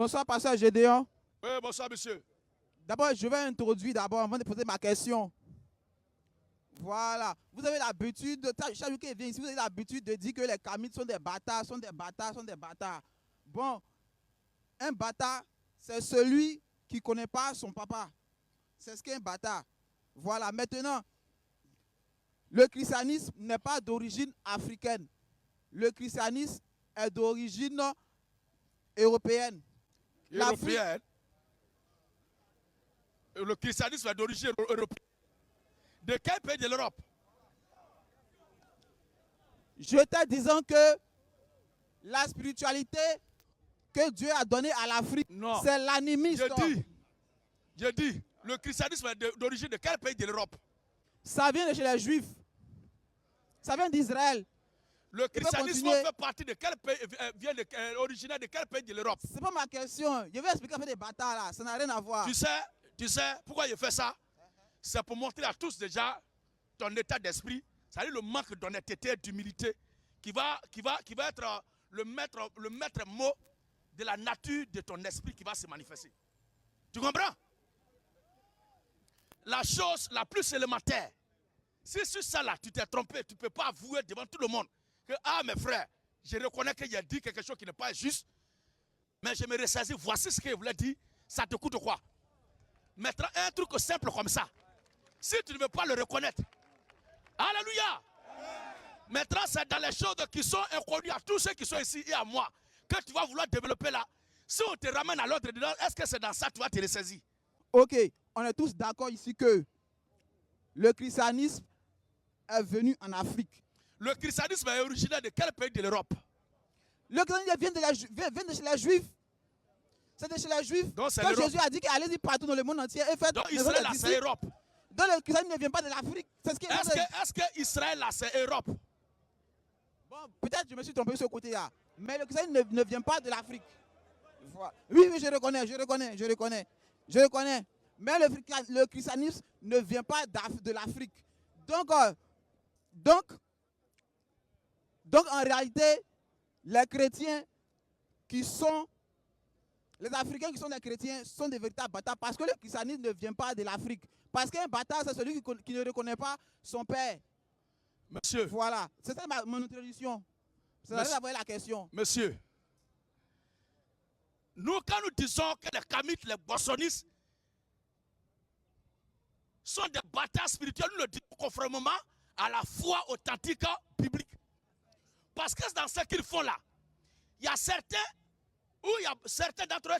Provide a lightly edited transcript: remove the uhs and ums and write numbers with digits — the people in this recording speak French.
Bonsoir, pasteur Gédéon. Oui, bonsoir, monsieur. D'abord, je vais introduire d'abord avant de poser ma question. Voilà. Vous avez l'habitude, chaque jour qu'il vient ici, vous avez l'habitude de dire que les Kamites sont des bâtards, sont des bâtards, sont des bâtards. Bon, un bâtard, c'est celui qui ne connaît pas son papa. C'est ce qu'est un bâtard. Voilà. Maintenant, le christianisme n'est pas d'origine africaine. Le christianisme est d'origine européenne. Européenne. Le christianisme est d'origine européenne. De quel pays de l'Europe? Je te disant que la spiritualité que Dieu a donnée à l'Afrique, c'est l'animisme. Je dis, le christianisme est d'origine de quel pays de l'Europe? Ça vient de chez les Juifs. Ça vient d'Israël. Le christianisme fait partie de quel pays, originaire de quel pays de l'Europe? C'est pas ma question. Je vais expliquer avec des bâtards là. Ça n'a rien à voir. Tu sais pourquoi je fais ça? C'est pour montrer à tous déjà ton état d'esprit, c'est-à-dire le manque d'honnêteté et d'humilité qui va être le maître mot de la nature de ton esprit qui va se manifester. Tu comprends? La chose la plus élémentaire, si sur ça là tu t'es trompé, tu ne peux pas avouer devant tout le monde que ah mes frères, je reconnais qu'il a dit quelque chose qui n'est pas juste, mais je me ressaisis, voici ce qu'il voulait dire, ça te coûte quoi? Mettre un truc simple comme ça. Si tu ne veux pas le reconnaître, alléluia. Maintenant, c'est dans les choses qui sont inconnues à tous ceux qui sont ici et à moi que tu vas vouloir développer là. Si on te ramène à l'ordre dedans, est-ce que c'est dans ça que tu vas te ressaisir? Ok, on est tous d'accord ici que le christianisme est venu en Afrique. Le christianisme est originaire de quel pays de l'Europe? Le christianisme vient de chez les Juifs. C'est de chez les Juifs. Quand Jésus a dit qu'allez-y partout dans le monde entier et faites. Donc Israël, là, c'est Europe. Donc le christianisme ne vient pas de l'Afrique. Est-ce que Israël, là, c'est Europe? Bon, peut-être je me suis trompé sur ce côté-là. Mais le christianisme ne vient pas de l'Afrique. Oui, je reconnais. Mais le christianisme ne vient pas de l'Afrique. Donc, en réalité, les chrétiens qui sont, les Africains qui sont des chrétiens sont des véritables bâtards parce que le christianisme ne vient pas de l'Afrique. Parce qu'un bâtard, c'est celui qui ne reconnaît pas son père. Monsieur. Voilà, c'est ça mon introduction. C'est là que la question. Monsieur, nous, quand nous disons que les Kamites, les Bossonistes sont des bâtards spirituels, nous le disons conformément à la foi authentique biblique. Parce que dans ce qu'ils font là, il y a certains d'entre eux